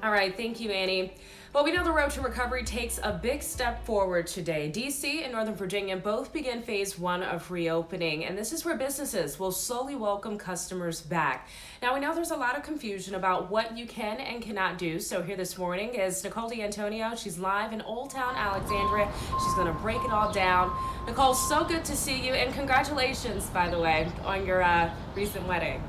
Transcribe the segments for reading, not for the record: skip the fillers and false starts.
All right, thank you, Annie. Well, we know the road to recovery takes a big step forward today. DC and Northern Virginia both begin phase one of reopening, and this is where businesses will slowly welcome customers back. Now, we know there's a lot of confusion about what you can and cannot do, so here this morning is Nicole D'Antonio. She's live in Old Town Alexandria. She's going to break it all down. Nicole, so good to see you, and congratulations, by the way, on your recent wedding.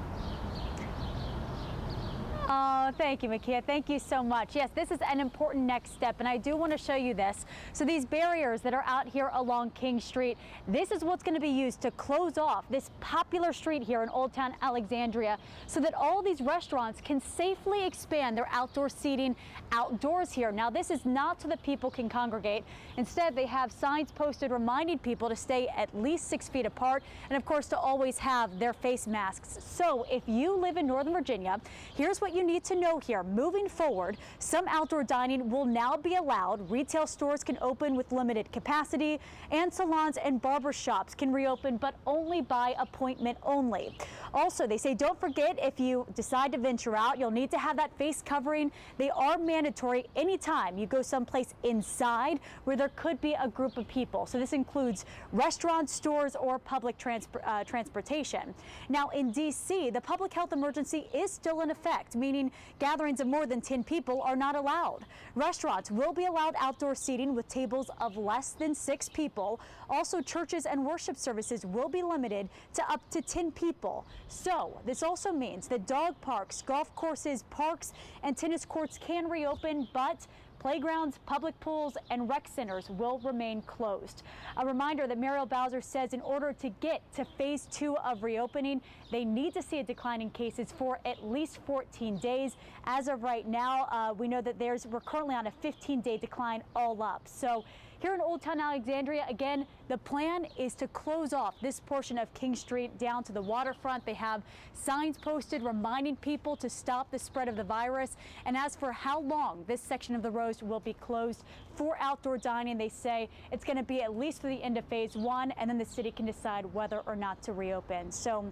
Oh, thank you, Makia. Thank you so much. Yes, this is an important next step, and I do want to show you this. So these barriers that are out here along King Street, this is what's going to be used to close off this popular street here in Old Town Alexandria so that all these restaurants can safely expand their outdoor seating outdoors here. Now, this is not so that people can congregate. Instead, they have signs posted reminding people to stay at least 6 feet apart and, of course, to always have their face masks. So if you live in Northern Virginia, here's what you need to know here. Moving forward, some outdoor dining will now be allowed. Retail stores can open with limited capacity, and salons and barber shops can reopen, but only by appointment only. Also, they say don't forget, if you decide to venture out, you'll need to have that face covering. They are mandatory anytime you go someplace inside where there could be a group of people. So this includes restaurants, stores, or public transportation. Now in DC, the public health emergency is still in effect, meaning gatherings of more than 10 people are not allowed. Restaurants will be allowed outdoor seating with tables of less than 6 people. Also, churches and worship services will be limited to up to 10 people. So this also means that dog parks, golf courses, parks, and tennis courts can reopen, but playgrounds, public pools, and rec centers will remain closed. A reminder that Mayor Bowser says in order to get to phase 2 of reopening, they need to see a decline in cases for at least 14 days. As of right now, we know that we're currently on a 15-day decline all up. So here in Old Town Alexandria, again, the plan is to close off this portion of King Street down to the waterfront. They have signs posted reminding people to stop the spread of the virus. And as for how long this section of the road will be closed for outdoor dining, they say it's going to be at least through the end of phase 1, and then the city can decide whether or not to reopen. So,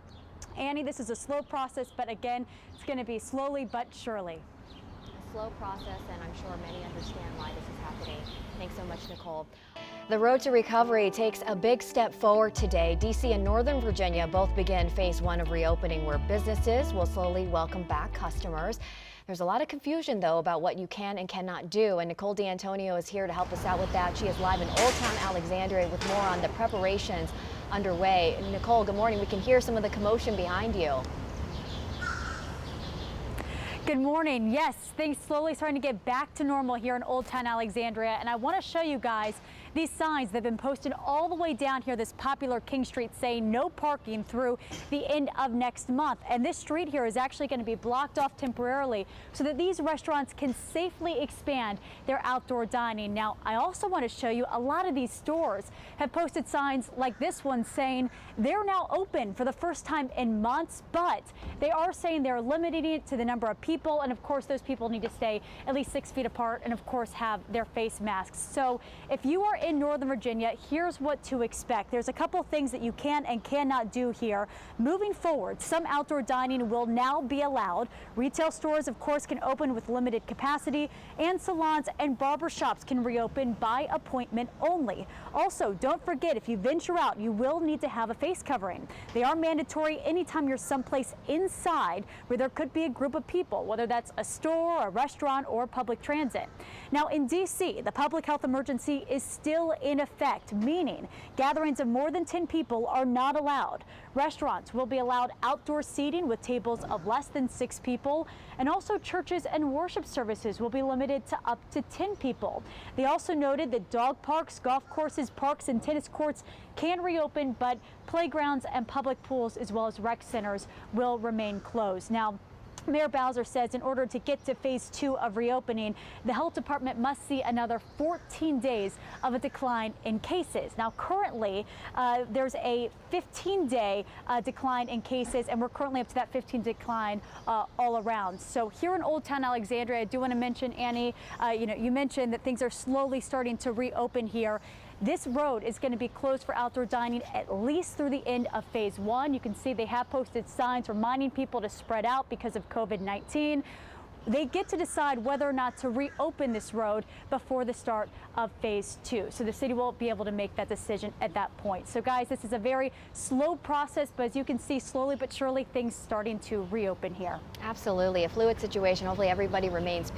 Annie, this is a slow process, but again, it's going to be slowly but surely. A slow process, and I'm sure many understand why this is happening. Thanks so much, Nicole. The road to recovery takes a big step forward today. DC and Northern Virginia both begin phase 1 of reopening, where businesses will slowly welcome back customers. There's a lot of confusion, though, about what you can and cannot do, and Nicole D'Antonio is here to help us out with that. She is live in Old Town Alexandria with more on the preparations underway. Nicole, good morning. We can hear some of the commotion behind you. Good morning. Yes, things slowly starting to get back to normal here in Old Town Alexandria, and I want to show you guys these signs that have been posted all the way down here, this popular King Street, saying no parking through the end of next month. And this street here is actually going to be blocked off temporarily so that these restaurants can safely expand their outdoor dining. Now, I also want to show you a lot of these stores have posted signs like this one saying they're now open for the first time in months, but they are saying they're limiting it to the number of people. And of course, those people need to stay at least 6 feet apart and of course have their face masks. So if you are in Northern Virginia, here's what to expect. There's a couple things that you can and cannot do here. Moving forward, some outdoor dining will now be allowed. Retail stores, of course, can open with limited capacity, and salons and barber shops can reopen by appointment only. Also, don't forget, if you venture out, you will need to have a face covering. They are mandatory anytime you're someplace inside where there could be a group of people, whether that's a store, a restaurant, or public transit. Now, in DC, the public health emergency is still in effect, meaning gatherings of more than 10 people are not allowed. Restaurants will be allowed outdoor seating with tables of less than 6 people, and also churches and worship services will be limited to up to 10 people. They also noted that dog parks, golf courses, parks, and tennis courts can reopen, but playgrounds and public pools as well as rec centers will remain closed. Now, Mayor Bowser says in order to get to phase 2 of reopening, the health department must see another 14 days of a decline in cases. Now, currently, there's a 15-day decline in cases, and we're currently up to that 15 decline all around. So here in Old Town Alexandria, I do want to mention, Annie, you mentioned that things are slowly starting to reopen here. This road is going to be closed for outdoor dining at least through the end of phase 1. You can see they have posted signs reminding people to spread out because of COVID-19. they get to decide whether or not to reopen this road before the start of phase 2. So the city will be able to make that decision at that point. So guys, this is a very slow process, but as you can see, slowly but surely things starting to reopen here. Absolutely. A fluid situation. Hopefully everybody remains patient.